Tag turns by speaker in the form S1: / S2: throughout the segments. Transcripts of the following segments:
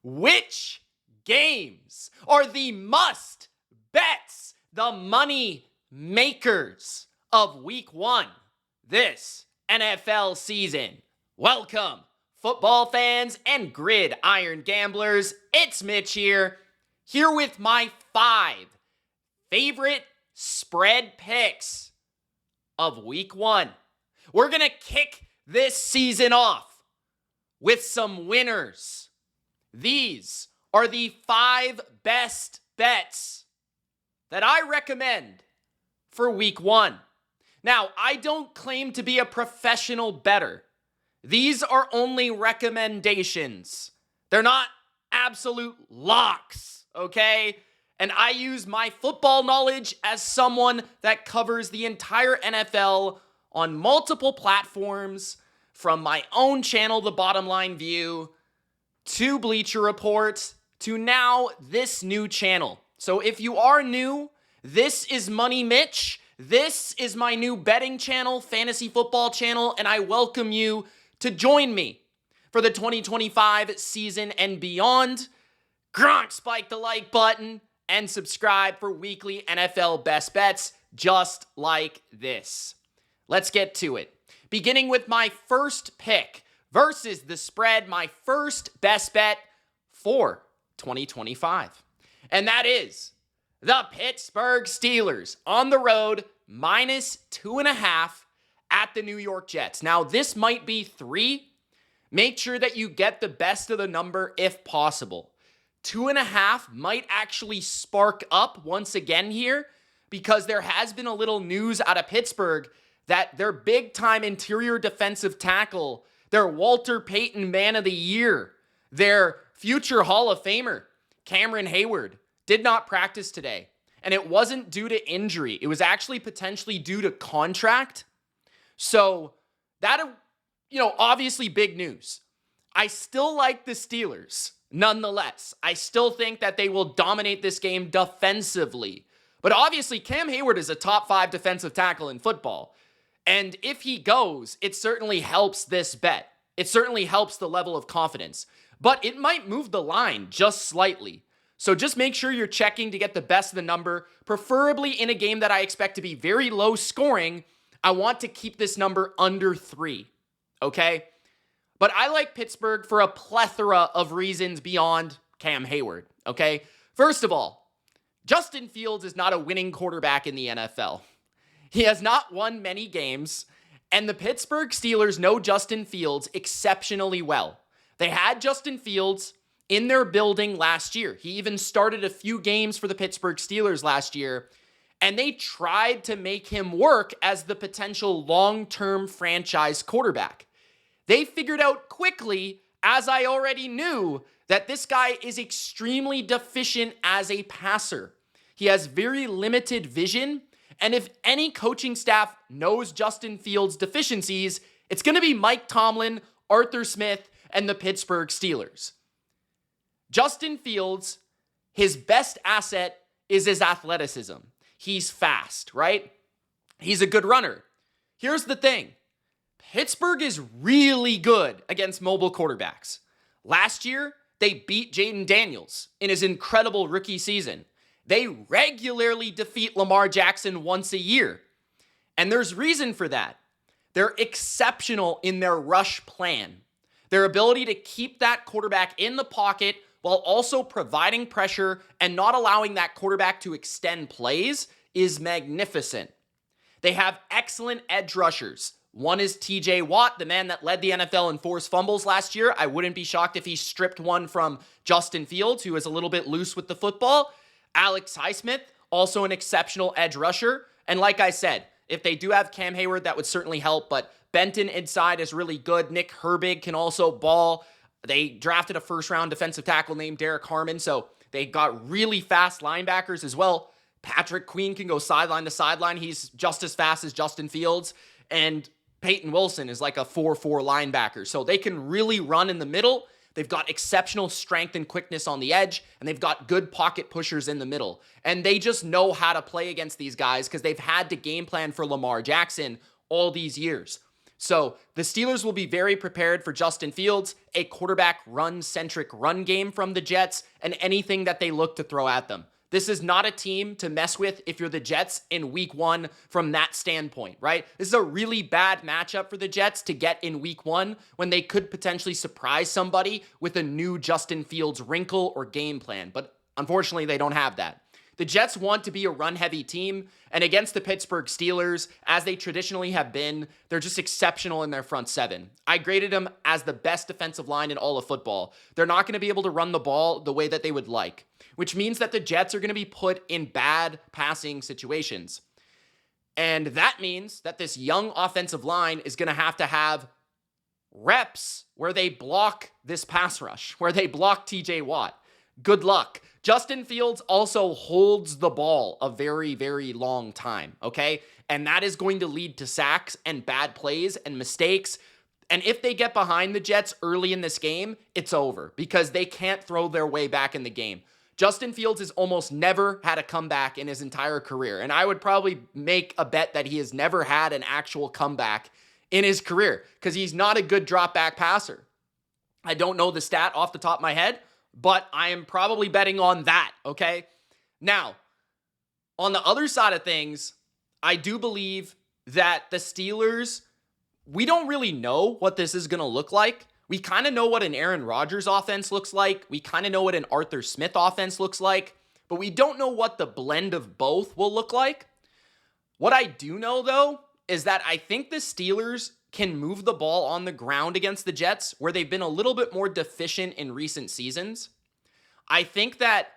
S1: Which games are the must bets, the money makers of week 1 this NFL season? Welcome, football fans and gridiron gamblers. It's Mitch here with my 5 favorite spread picks of week 1. We're going to kick this season off with some winners. These are the 5 best bets that I recommend for week 1. Now, I don't claim to be a professional bettor. These are only recommendations. They're not absolute locks, okay? And I use my football knowledge as someone that covers the entire NFL on multiple platforms, from my own channel, The Bottom Line View, to Bleacher Report, to now this new channel. So if you are new, this is Money Mitch. This is my new betting channel, fantasy football channel, and I welcome you to join me for the 2025 season and beyond. Gronk, spike the like button and subscribe for weekly NFL best bets just like this. Let's get to it. Beginning with my first pick versus the spread, my first best bet for 2025. And that is the Pittsburgh Steelers on the road, -2.5 at the New York Jets. Now, this might be 3. Make sure that you get the best of the number if possible. 2.5 might actually spark up once again here, because there has been a little news out of Pittsburgh that their big-time interior defensive tackle, their Walter Payton Man of the Year, their future Hall of Famer, Cameron Hayward, did not practice today. And it wasn't due to injury. It was actually potentially due to contract. So that, obviously big news. I still like the Steelers. Nonetheless, I still think that they will dominate this game defensively. But obviously, Cam Hayward is a top 5 defensive tackle in football. And if he goes, it certainly helps this bet. It certainly helps the level of confidence. But it might move the line just slightly. So just make sure you're checking to get the best of the number, preferably in a game that I expect to be very low scoring. I want to keep this number under 3, okay? But I like Pittsburgh for a plethora of reasons beyond Cam Hayward, okay? First of all, Justin Fields is not a winning quarterback in the NFL. He has not won many games, and the Pittsburgh Steelers know Justin Fields exceptionally well. They had Justin Fields in their building last year. He even started a few games for the Pittsburgh Steelers last year, and they tried to make him work as the potential long-term franchise quarterback. They figured out quickly, as I already knew, that this guy is extremely deficient as a passer. He has very limited vision, and if any coaching staff knows Justin Fields' deficiencies, it's going to be Mike Tomlin, Arthur Smith, and the Pittsburgh Steelers. Justin Fields, his best asset is his athleticism. He's fast, right? He's a good runner. Here's the thing. Pittsburgh is really good against mobile quarterbacks. Last year, they beat Jaden Daniels in his incredible rookie season. They regularly defeat Lamar Jackson once a year. And there's reason for that. They're exceptional in their rush plan. Their ability to keep that quarterback in the pocket while also providing pressure and not allowing that quarterback to extend plays is magnificent. They have excellent edge rushers. One is TJ Watt, the man that led the NFL in forced fumbles last year. I wouldn't be shocked if he stripped one from Justin Fields, who is a little bit loose with the football. Alex Highsmith, also an exceptional edge rusher. And like I said, if they do have Cam Hayward, that would certainly help. But Benton inside is really good. Nick Herbig can also ball. They drafted a first-round defensive tackle named Derek Harmon, so they got really fast linebackers as well. Patrick Queen can go sideline to sideline. He's just as fast as Justin Fields. And Peyton Wilson is like a 4-4 linebacker. So they can really run in the middle. They've got exceptional strength and quickness on the edge, and they've got good pocket pushers in the middle. And they just know how to play against these guys because they've had to game plan for Lamar Jackson all these years. So the Steelers will be very prepared for Justin Fields, a quarterback run-centric run game from the Jets, and anything that they look to throw at them. This is not a team to mess with if you're the Jets in week 1 from that standpoint, right? This is a really bad matchup for the Jets to get in week 1 when they could potentially surprise somebody with a new Justin Fields wrinkle or game plan. But unfortunately, they don't have that. The Jets want to be a run-heavy team, and against the Pittsburgh Steelers, as they traditionally have been, they're just exceptional in their front seven. I graded them as the best defensive line in all of football. They're not going to be able to run the ball the way that they would like, which means that the Jets are going to be put in bad passing situations. And that means that this young offensive line is going to have reps where they block this pass rush, where they block TJ Watt. Good luck. Justin Fields also holds the ball a very, very long time, okay? And that is going to lead to sacks and bad plays and mistakes. And if they get behind the Jets early in this game, it's over because they can't throw their way back in the game. Justin Fields has almost never had a comeback in his entire career. And I would probably make a bet that he has never had an actual comeback in his career because he's not a good drop back passer. I don't know the stat off the top of my head, but I am probably betting on that, okay? Now, on the other side of things, I do believe that the Steelers, we don't really know what this is going to look like. We kind of know what an Aaron Rodgers offense looks like. We kind of know what an Arthur Smith offense looks like, but we don't know what the blend of both will look like. What I do know, though, is that I think the Steelers can move the ball on the ground against the Jets, where they've been a little bit more deficient in recent seasons. I think that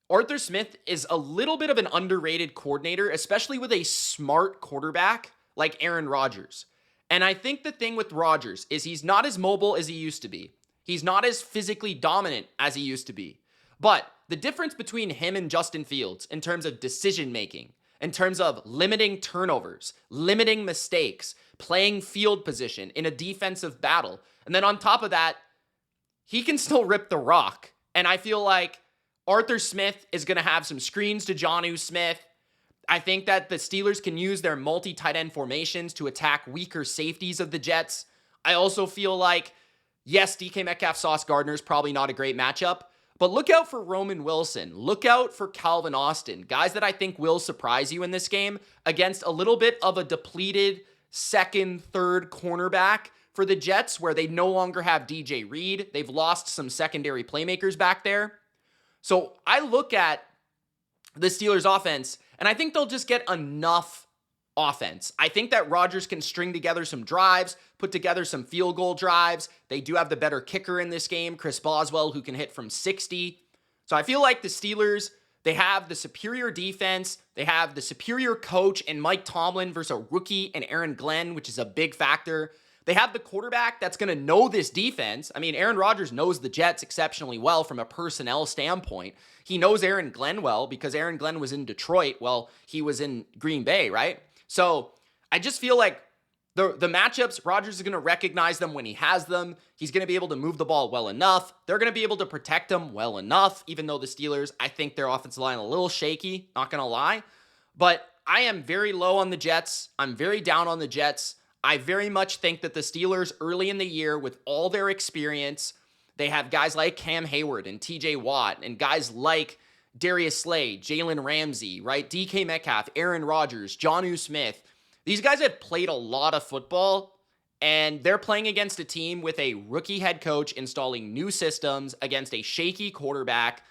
S1: Arthur Smith is a little bit of an underrated coordinator, especially with a smart quarterback like Aaron Rodgers. And I think the thing with Rodgers is he's not as mobile as he used to be. He's not as physically dominant as he used to be. But the difference between him and Justin Fields in terms of decision-making, in terms of limiting turnovers, limiting mistakes, playing field position in a defensive battle. And then on top of that, he can still rip the rock. And I feel like Arthur Smith is going to have some screens to Jonnu Smith. I think that the Steelers can use their multi-tight end formations to attack weaker safeties of the Jets. I also feel like, yes, DK Metcalf, Sauce Gardner is probably not a great matchup, but look out for Roman Wilson. Look out for Calvin Austin, guys that I think will surprise you in this game against a little bit of a depleted second, third cornerback for the Jets, where they no longer have DJ Reed. They've lost some secondary playmakers back there. So I look at the Steelers offense, and I think they'll just get enough offense. I think that Rodgers can string together some drives, put together some field goal drives. They do have the better kicker in this game, Chris Boswell, who can hit from 60. So I feel like the Steelers, they have the superior defense. They have the superior coach in Mike Tomlin versus a rookie and Aaron Glenn, which is a big factor. They have the quarterback that's going to know this defense. I mean, Aaron Rodgers knows the Jets exceptionally well from a personnel standpoint. He knows Aaron Glenn well because Aaron Glenn was in Detroit while he was in Green Bay, right? So I just feel like the matchups, Rodgers is going to recognize them when he has them. He's going to be able to move the ball well enough. They're going to be able to protect him well enough, even though the Steelers, I think their offensive line a little shaky, not going to lie. But I am very low on the Jets. I'm very down on the Jets. I very much think that the Steelers early in the year, with all their experience, they have guys like Cam Hayward and TJ Watt and guys like Darius Slay, Jalen Ramsey, right? DK Metcalf, Aaron Rodgers, Jonnu Smith. These guys have played a lot of football, and they're playing against a team with a rookie head coach installing new systems against a shaky quarterback.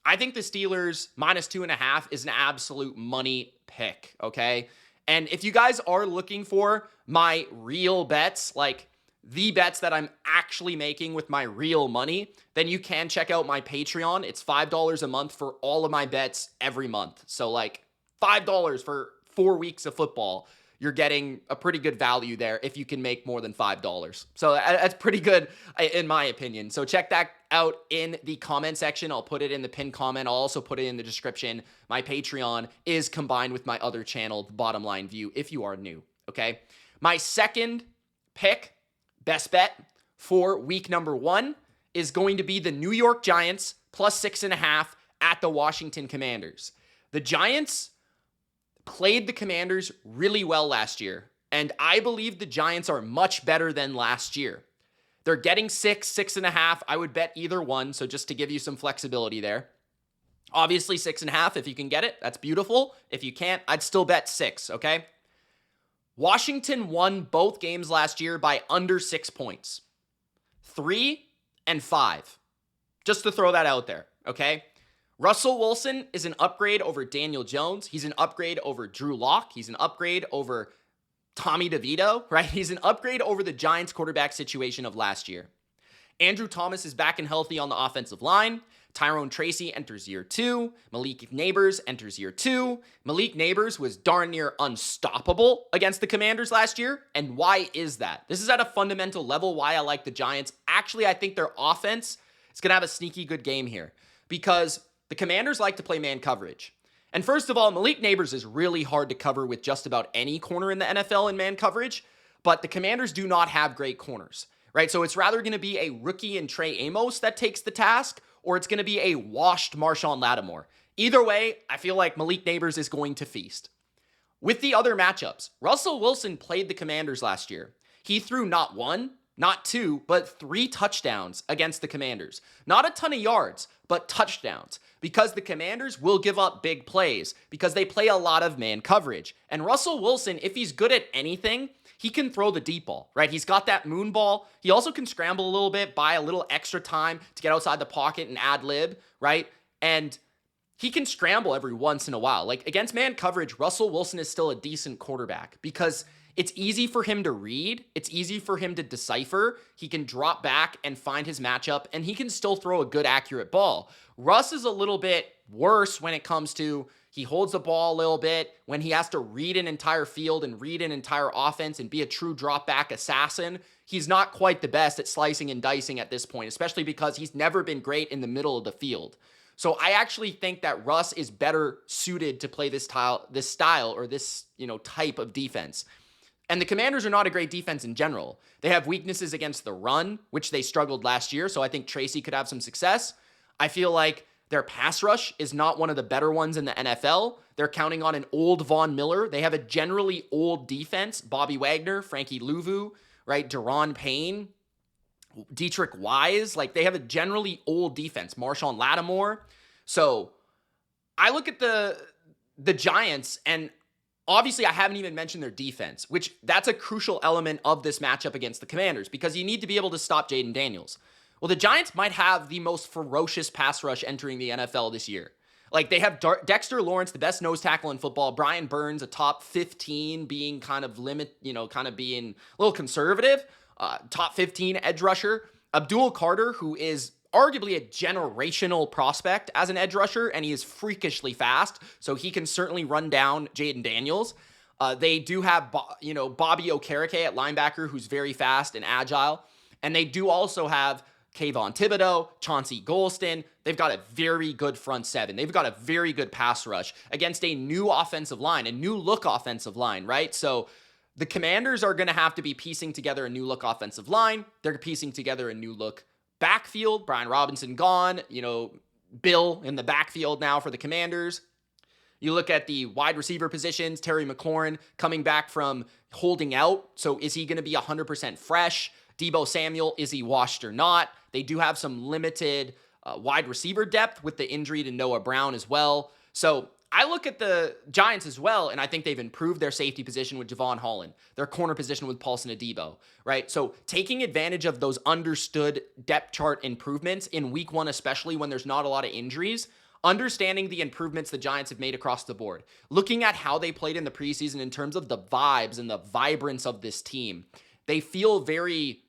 S1: I think the Steelers -2.5 is an absolute money pick, okay? And if you guys are looking for my real bets, like the bets that I'm actually making with my real money, then you can check out my Patreon. It's $5 a month for all of my bets every month. So like $5 for 4 weeks of football. You're getting a pretty good value there if you can make more than $5. So that's pretty good in my opinion. So check that out in the comment section. I'll put it in the pinned comment. I'll also put it in the description. My Patreon is combined with my other channel, The Bottom Line View, if you are new, okay? My second pick, best bet for week number 1 is going to be the New York Giants +6.5 at the Washington Commanders. The Giants played the Commanders really well last year. And I believe the Giants are much better than last year. They're getting 6.5. I would bet either one. So just to give you some flexibility there. Obviously 6.5 if you can get it. That's beautiful. If you can't, I'd still bet 6, okay? Washington won both games last year by under 6 points. 3 and 5. Just to throw that out there, okay? Russell Wilson is an upgrade over Daniel Jones. He's an upgrade over Drew Lock. He's an upgrade over Tommy DeVito, right? He's an upgrade over the Giants quarterback situation of last year. Andrew Thomas is back and healthy on the offensive line. Tyrone Tracy enters year 2. Malik Neighbors enters year 2. Malik Neighbors was darn near unstoppable against the Commanders last year. And why is that? This is at a fundamental level why I like the Giants. Actually, I think their offense is going to have a sneaky good game here because the Commanders like to play man coverage. And first of all, Malik Neighbors is really hard to cover with just about any corner in the NFL in man coverage, but the Commanders do not have great corners, right? So it's rather going to be a rookie in Trey Amos that takes the task, or it's going to be a washed Marshawn Lattimore. Either way, I feel like Malik Neighbors is going to feast. With the other matchups, Russell Wilson played the Commanders last year. He threw not 1, not 2, but 3 touchdowns against the Commanders. Not a ton of yards, but touchdowns. Because the Commanders will give up big plays because they play a lot of man coverage. And Russell Wilson, if he's good at anything, he can throw the deep ball, right? He's got that moon ball. He also can scramble a little bit, buy a little extra time to get outside the pocket and ad lib, right? And he can scramble every once in a while. Like against man coverage, Russell Wilson is still a decent quarterback because it's easy for him to read. It's easy for him to decipher. He can drop back and find his matchup, and he can still throw a good, accurate ball. Russ is a little bit worse when it comes to he holds the ball a little bit when he has to read an entire field and read an entire offense and be a true drop back assassin. He's not quite the best at slicing and dicing at this point, especially because he's never been great in the middle of the field. So I actually think that Russ is better suited to play this style or this, type of defense. And the Commanders are not a great defense in general. They have weaknesses against the run, which they struggled last year, so I think Tracy could have some success. I feel like their pass rush is not one of the better ones in the NFL. They're counting on an old Von Miller. They have a generally old defense. Bobby Wagner, Frankie Louvu, right? Deron Payne, Dietrich Wise. Like, they have a generally old defense. Marshawn Lattimore. So I look at the Giants, and obviously, I haven't even mentioned their defense, which that's a crucial element of this matchup against the Commanders because you need to be able to stop Jaden Daniels. Well, the Giants might have the most ferocious pass rush entering the NFL this year. Like, they have Dexter Lawrence, the best nose tackle in football. Brian Burns, a top 15, being kind of being a little conservative. Top 15 edge rusher. Abdul Carter, who is arguably a generational prospect as an edge rusher, and he is freakishly fast, so he can certainly run down Jaden Daniels. They do have, Bobby Okereke at linebacker, who's very fast and agile, and they do also have Kayvon Thibodeau, Chauncey Golston. They've got a very good front seven. They've got a very good pass rush against a new offensive line, a new look offensive line, right? So the Commanders are going to have to be piecing together a new look offensive line. They're piecing together a new look backfield. Brian Robinson gone, Bill in the backfield now for the Commanders. You look at the wide receiver positions, Terry McLaurin coming back from holding out. So is he going to be 100% fresh? Deebo Samuel, is he washed or not? They do have some limited wide receiver depth with the injury to Noah Brown as well. So I look at the Giants as well, and I think they've improved their safety position with Javon Holland, their corner position with Paulson Adebo, right? So taking advantage of those understood depth chart improvements in week 1, especially when there's not a lot of injuries, understanding the improvements the Giants have made across the board, looking at how they played in the preseason in terms of the vibes and the vibrance of this team. They feel very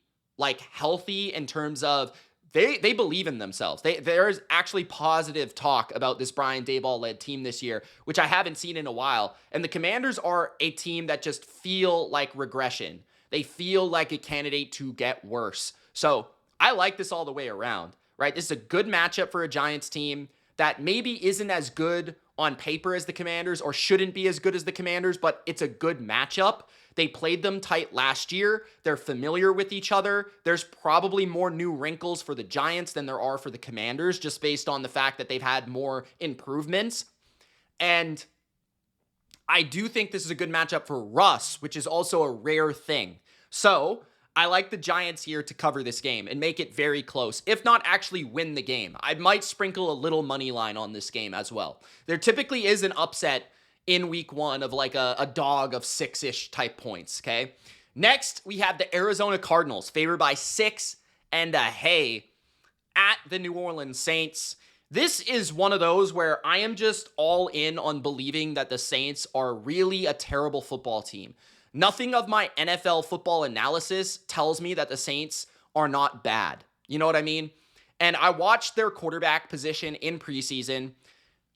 S1: healthy in terms of they believe in themselves. There's actually positive talk about this Brian Daboll-led team this year, which I haven't seen in a while. And the Commanders are a team that just feel like regression. They feel like a candidate to get worse. So I like this all the way around, right? This is a good matchup for a Giants team that maybe isn't as good on paper as the Commanders or shouldn't be as good as the Commanders, but it's a good matchup. They played them tight last year. They're familiar with each other. There's probably more new wrinkles for the Giants than there are for the Commanders, just based on the fact that they've had more improvements. And I do think this is a good matchup for Russ, which is also a rare thing. So I like the Giants here to cover this game and make it very close, if not actually win the game. I might sprinkle a little money line on this game as well. There typically is an upset in week one of like a dog of 6-ish type points, okay? Next, we have the Arizona Cardinals, favored by 6.5 at the New Orleans Saints. This is one of those where I am just all in on believing that the Saints are really a terrible football team. Nothing of my NFL football analysis tells me that the Saints are not bad. You know what I mean? And I watched their quarterback position in preseason.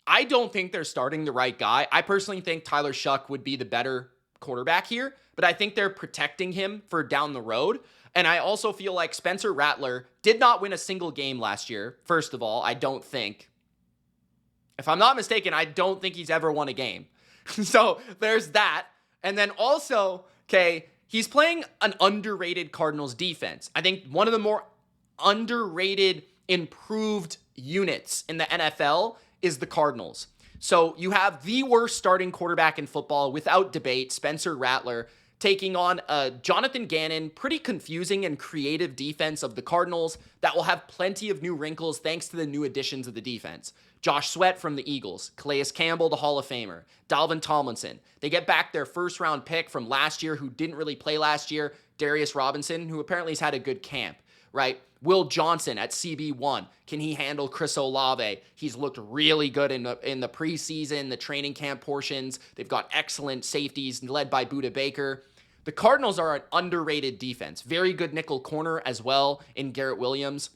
S1: I don't think they're starting the right guy. I personally think Tyler Shuck would be the better quarterback here, but I think they're protecting him for down the road. And I also feel like Spencer Rattler did not win a single game last year. First of all, I don't think. If I'm not mistaken, I don't think he's ever won a game. So there's that. And then also, okay, he's playing an underrated Cardinals defense. I think one of the more underrated, improved units in the NFL is the Cardinals. So you have the worst starting quarterback in football without debate, Spencer Rattler, taking on a Jonathan Gannon, pretty confusing and creative defense of the Cardinals that will have plenty of new wrinkles thanks to the new additions of the defense. Josh Sweat from the Eagles, Calais Campbell, the Hall of Famer, Dalvin Tomlinson. They get back their first-round pick from last year who didn't really play last year, Darius Robinson, who apparently has had a good camp, right? Will Johnson at CB1. Can he handle Chris Olave? He's looked really good in the preseason, the training camp portions. They've got excellent safeties led by Budda Baker. The Cardinals are an underrated defense. Very good nickel corner as well in Garrett Williams.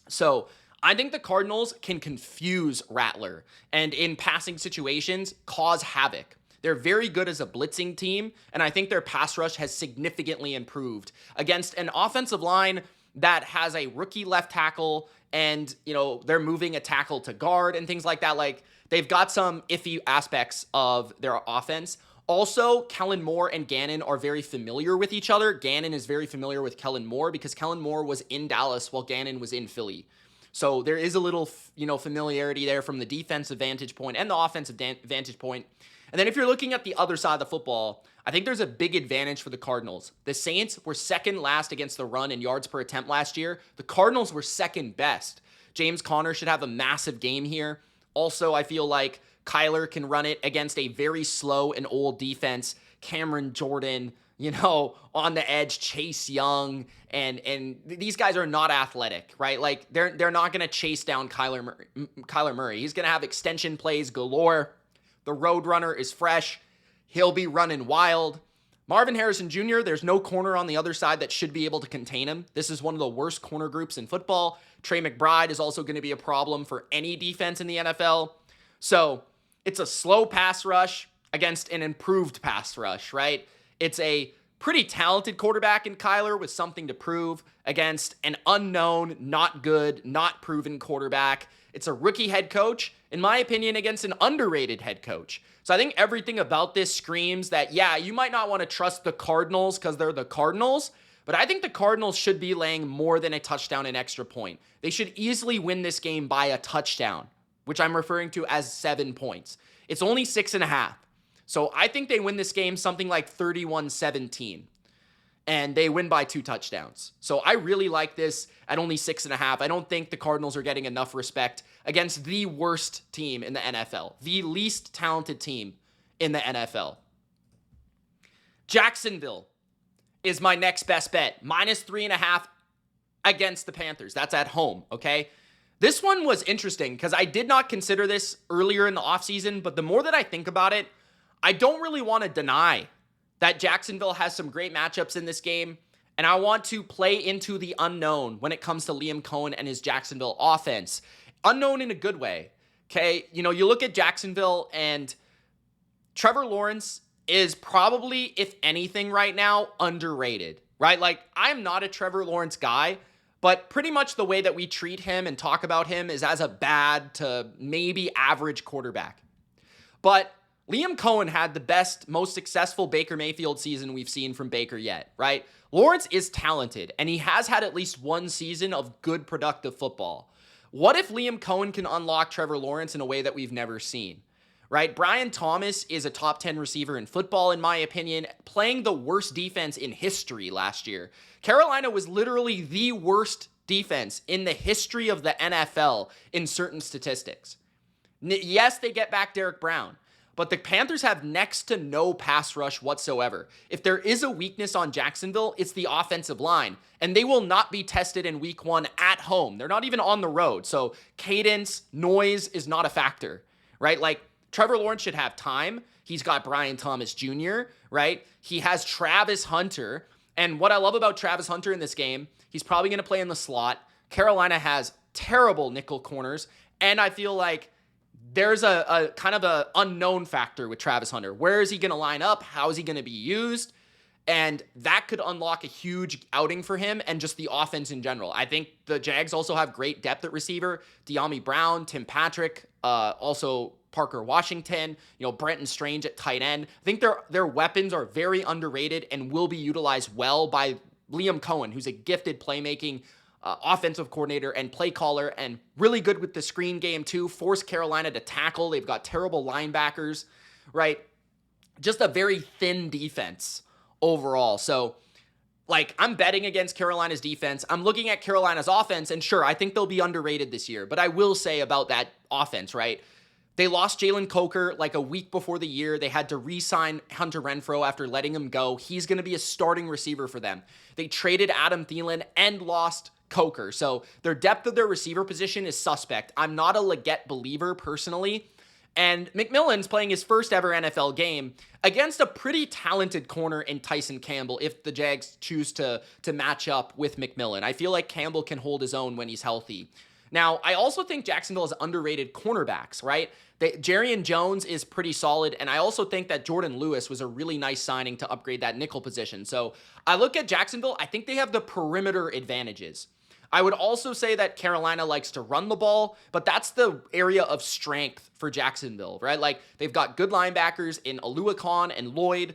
S1: So I think the Cardinals can confuse Rattler and in passing situations cause havoc. They're very good as a blitzing team, and I think their pass rush has significantly improved against an offensive line that has a rookie left tackle and, you know, they're moving a tackle to guard and things like that. Like, they've got some iffy aspects of their offense. Also, Kellen Moore and Gannon are very familiar with each other. Gannon is very familiar with Kellen Moore because Kellen Moore was in Dallas while Gannon was in Philly. So there is a little, familiarity there from the defensive vantage point and the offensive vantage point. And then if you're looking at the other side of the football, I think there's a big advantage for the Cardinals. The Saints were second last against the run in yards per attempt last year. The Cardinals were second best. James Conner should have a massive game here. Also, I feel like Kyler can run it against a very slow and old defense. Cameron Jordan, on the edge, Chase Young, and these guys are not athletic, right? Like, they're not going to chase down Kyler Murray. He's going to have extension plays galore. The Roadrunner is fresh. He'll be running wild. Marvin Harrison Jr., there's no corner on the other side that should be able to contain him. This is one of the worst corner groups in football. Trey McBride is also going to be a problem for any defense in the NFL. So it's a slow pass rush against an improved pass rush, right? It's a pretty talented quarterback in Kyler with something to prove against an unknown, not good, not proven quarterback. It's a rookie head coach, in my opinion, against an underrated head coach. So I think everything about this screams that, yeah, you might not want to trust the Cardinals because they're the Cardinals, but I think the Cardinals should be laying more than a touchdown and extra point. They should easily win this game by a touchdown, which I'm referring to as 7 points. It's only 6.5. So I think they win this game something like 31-17. And they win by 2 touchdowns. So I really like this at only 6.5. I don't think the Cardinals are getting enough respect against the worst team in the NFL, the least talented team in the NFL. Jacksonville is my next best bet. -3.5 against the Panthers. That's at home, okay? This one was interesting because I did not consider this earlier in the offseason, but the more that I think about it, I don't really want to deny that Jacksonville has some great matchups in this game, and I want to play into the unknown when it comes to Liam Cohen and his Jacksonville offense. Unknown in a good way, okay? You look at Jacksonville, and Trevor Lawrence is probably, if anything right now, underrated, right? Like, I'm not a Trevor Lawrence guy, but pretty much the way that we treat him and talk about him is as a bad to maybe average quarterback. But Liam Cohen had the best, most successful Baker Mayfield season we've seen from Baker yet, right? Lawrence is talented, and he has had at least one season of good, productive football. What if Liam Cohen can unlock Trevor Lawrence in a way that we've never seen, right? Brian Thomas is a top 10 receiver in football, in my opinion, playing the worst defense in history last year. Carolina was literally the worst defense in the history of the NFL in certain statistics. Yes, they get back Derek Brown, but the Panthers have next to no pass rush whatsoever. If there is a weakness on Jacksonville, it's the offensive line, and they will not be tested in week 1 at home. They're not even on the road, so cadence, noise is not a factor, right? Like, Trevor Lawrence should have time. He's got Brian Thomas Jr., right? He has Travis Hunter, and what I love about Travis Hunter in this game, he's probably going to play in the slot. Carolina has terrible nickel corners, and I feel like there's a kind of a unknown factor with Travis Hunter. Where is he going to line up? How is he going to be used? And that could unlock a huge outing for him and just the offense in general. I think the Jags also have great depth at receiver. De'Ami Brown, Tim Patrick, also Parker Washington, Brenton Strange at tight end. I think their weapons are very underrated and will be utilized well by Liam Cohen, who's a gifted playmaking offensive coordinator and play caller, and really good with the screen game too. Force Carolina to tackle. They've got terrible linebackers, right? Just a very thin defense overall. So, I'm betting against Carolina's defense. I'm looking at Carolina's offense, and sure, I think they'll be underrated this year. But I will say about that offense, right? They lost Jalen Coker a week before the year. They had to re-sign Hunter Renfrow after letting him go. He's going to be a starting receiver for them. They traded Adam Thielen and lost Coker. So their depth of their receiver position is suspect. I'm not a Leggett believer personally. And McMillan's playing his first ever NFL game against a pretty talented corner in Tyson Campbell if the Jags choose to match up with McMillan. I feel like Campbell can hold his own when he's healthy. Now, I also think Jacksonville has underrated cornerbacks, right? Jarrian Jones is pretty solid, and I also think that Jordan Lewis was a really nice signing to upgrade that nickel position. So I look at Jacksonville, I think they have the perimeter advantages. I would also say that Carolina likes to run the ball, but that's the area of strength for Jacksonville, right? They've got good linebackers in Oluokun and Lloyd.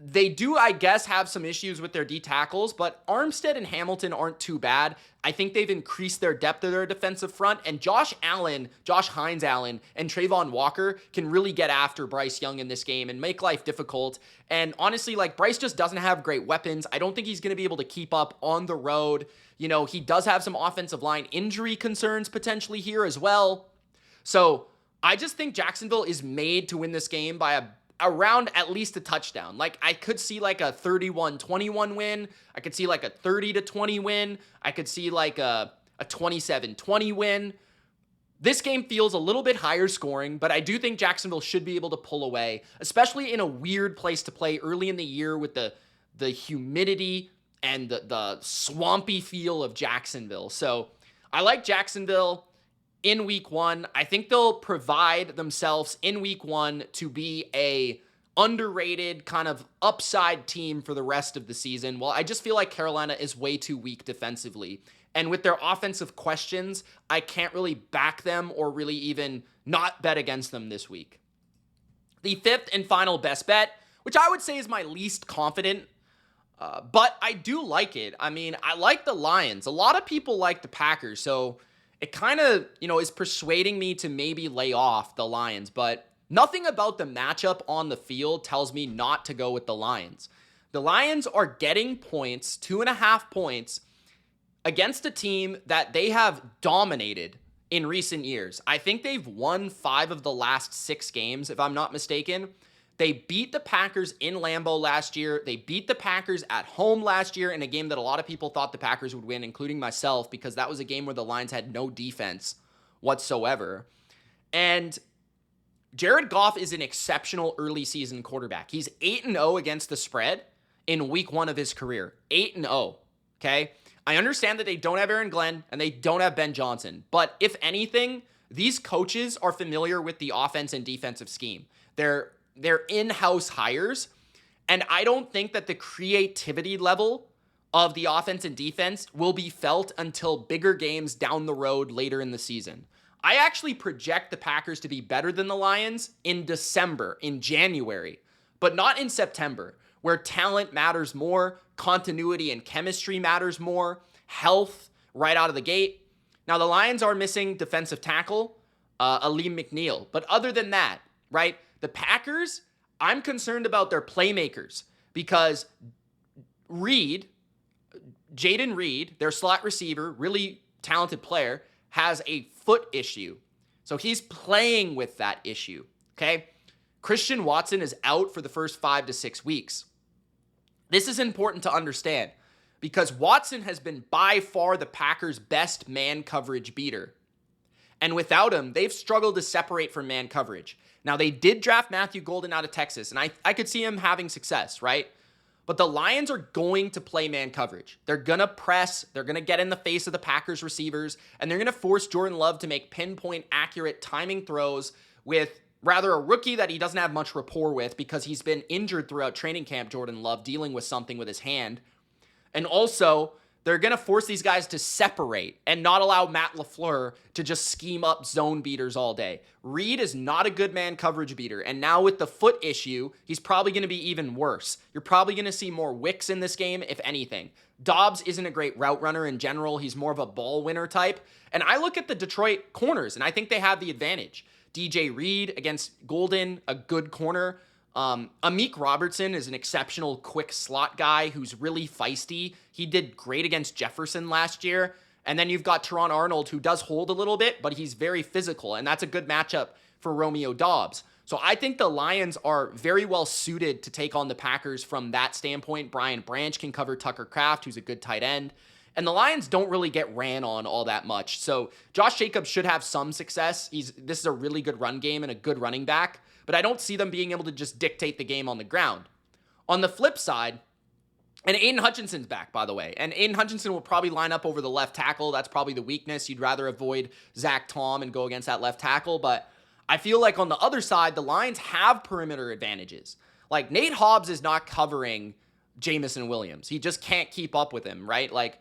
S1: They do, I guess, have some issues with their D tackles, but Armstead and Hamilton aren't too bad. I think they've increased their depth of their defensive front, and Josh Hines Allen, and Trayvon Walker can really get after Bryce Young in this game and make life difficult. And honestly, Bryce just doesn't have great weapons. I don't think he's going to be able to keep up on the road. He does have some offensive line injury concerns potentially here as well. So I just think Jacksonville is made to win this game by around at least a touchdown. I could see a 31-21 win. I could see a 30-20 win. I could see a 27-20 win. This game feels a little bit higher scoring, but I do think Jacksonville should be able to pull away, especially in a weird place to play early in the year with the humidity and the swampy feel of Jacksonville. So I like Jacksonville in week 1. I think they'll provide themselves in week 1 to be a underrated kind of upside team for the rest of the season. Well, I just feel like Carolina is way too weak defensively. And with their offensive questions, I can't really back them or really even not bet against them this week. The fifth and final best bet, which I would say is my least confident, but I do like it. I mean, I like the Lions. A lot of people like the Packers, so it kind of, is persuading me to maybe lay off the Lions, but nothing about the matchup on the field tells me not to go with the Lions. The Lions are getting points, 2.5 points, against a team that they have dominated in recent years. I think they've won 5 of the last 6 games, if I'm not mistaken. They beat the Packers in Lambeau last year. They beat the Packers at home last year in a game that a lot of people thought the Packers would win, including myself, because that was a game where the Lions had no defense whatsoever. And Jared Goff is an exceptional early season quarterback. He's 8-0 against the spread in week 1 of his career. 8-0, okay? I understand that they don't have Aaron Glenn and they don't have Ben Johnson, but if anything, these coaches are familiar with the offense and defensive scheme. They're in-house hires, and I don't think that the creativity level of the offense and defense will be felt until bigger games down the road later in the season. I actually project the Packers to be better than the Lions in December, in January, but not in September, where talent matters more, continuity and chemistry matters more, health right out of the gate. Now, the Lions are missing defensive tackle, Aleem McNeil, but other than that, right? The Packers, I'm concerned about their playmakers because Jaden Reed, their slot receiver, really talented player, has a foot issue. So he's playing with that issue, okay? Christian Watson is out for the first 5 to 6 weeks. This is important to understand because Watson has been by far the Packers' best man coverage beater. And without him, they've struggled to separate from man coverage. Now, they did draft Matthew Golden out of Texas, and I could see him having success, right? But the Lions are going to play man coverage. They're going to press. They're going to get in the face of the Packers receivers, and they're going to force Jordan Love to make pinpoint accurate timing throws with rather a rookie that he doesn't have much rapport with because he's been injured throughout training camp, Jordan Love, dealing with something with his hand. And also, they're going to force these guys to separate and not allow Matt LaFleur to just scheme up zone beaters all day. Reed is not a good man coverage beater, and now with the foot issue, he's probably going to be even worse. You're probably going to see more wicks in this game, if anything. Dobbs isn't a great route runner in general. He's more of a ball winner type. And I look at the Detroit corners, and I think they have the advantage. DJ Reed against Golden, a good corner. Amik Robertson is an exceptional quick slot guy who's really feisty. He did great against Jefferson last year. And then you've got Teron Arnold, who does hold a little bit, but he's very physical. And that's a good matchup for Romeo Doubs. So I think the Lions are very well suited to take on the Packers from that standpoint. Brian Branch can cover Tucker Kraft, who's a good tight end. And the Lions don't really get ran on all that much. So Josh Jacobs should have some success. This is a really good run game and a good running back. But I don't see them being able to just dictate the game on the ground. On the flip side, and Aiden Hutchinson's back, by the way. And Aiden Hutchinson will probably line up over the left tackle. That's probably the weakness. You'd rather avoid Zach Tom and go against that left tackle. But I feel like on the other side, the Lions have perimeter advantages. Like Nate Hobbs is not covering Jamison Williams. He just can't keep up with him, right? Like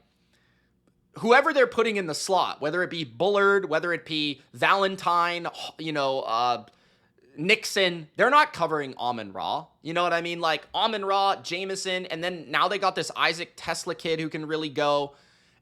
S1: whoever they're putting in the slot, whether it be Bullard, whether it be Valentine, Nixon, they're not covering Amon-Ra. You know what I mean? Like Amon-Ra, Jamison, and then now they got this Isaac Tesla kid who can really go.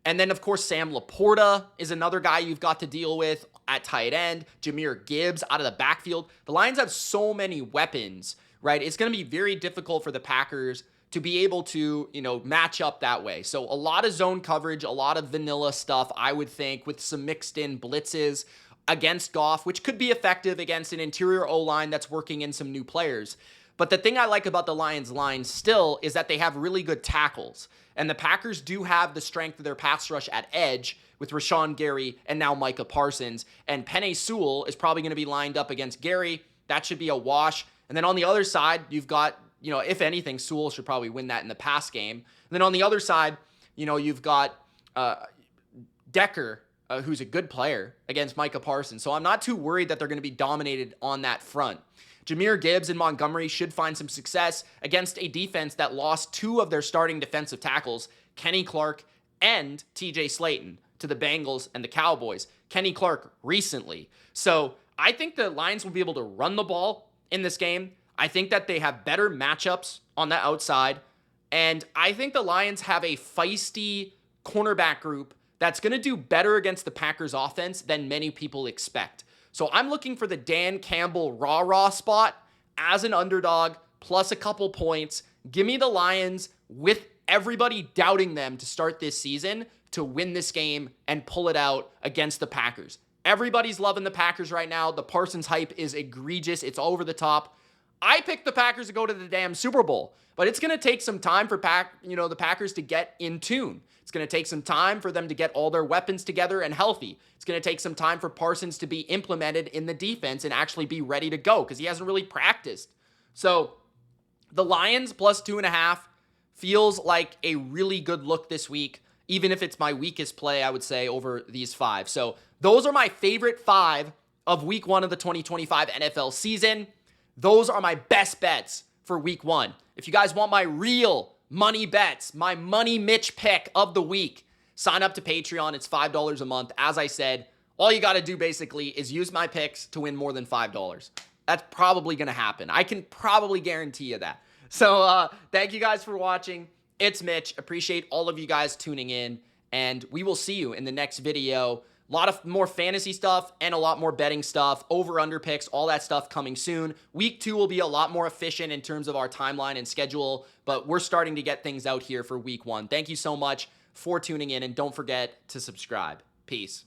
S1: And then, of course, Sam Laporta is another guy you've got to deal with at tight end. Jahmyr Gibbs out of the backfield. The Lions have so many weapons, right? It's going to be very difficult for the Packers to be able to, match up that way. So a lot of zone coverage, a lot of vanilla stuff, I would think, with some mixed in blitzes against Goff, which could be effective against an interior O-line that's working in some new players. But the thing I like about the Lions line still is that they have really good tackles. And the Packers do have the strength of their pass rush at edge with Rashawn Gary and now Micah Parsons. And Penei Sewell is probably going to be lined up against Gary. That should be a wash. And then on the other side, you've got, if anything, Sewell should probably win that in the pass game. And then on the other side, you've got Decker, who's a good player against Micah Parsons. So I'm not too worried that they're going to be dominated on that front. Jahmyr Gibbs and Montgomery should find some success against a defense that lost 2 of their starting defensive tackles, Kenny Clark and TJ Slayton, to the Bengals and the Cowboys. Kenny Clark recently. So I think the Lions will be able to run the ball in this game. I think that they have better matchups on the outside. And I think the Lions have a feisty cornerback group that's going to do better against the Packers offense than many people expect. So I'm looking for the Dan Campbell rah-rah spot as an underdog, plus a couple points. Give me the Lions with everybody doubting them to start this season to win this game and pull it out against the Packers. Everybody's loving the Packers right now. The Parsons hype is egregious. It's over the top. I picked the Packers to go to the damn Super Bowl, but it's going to take some time for the Packers to get in tune. It's going to take some time for them to get all their weapons together and healthy. It's going to take some time for Parsons to be implemented in the defense and actually be ready to go because he hasn't really practiced. So the Lions plus 2.5 feels like a really good look this week, even if it's my weakest play, I would say, over these 5. So those are my favorite 5 of week 1 of the 2025 NFL season. Those are my best bets for week 1. If you guys want my real money bets, my money Mitch pick of the week, sign up to Patreon. It's $5 a month. As I said, all you got to do basically is use my picks to win more than $5. That's probably going to happen. I can probably guarantee you that. So thank you guys for watching. It's Mitch. Appreciate all of you guys tuning in, and we will see you in the next video A lot of more fantasy stuff and a lot more betting stuff, over-under picks, all that stuff coming soon. Week 2 will be a lot more efficient in terms of our timeline and schedule, but we're starting to get things out here for week 1. Thank you so much for tuning in, and don't forget to subscribe. Peace.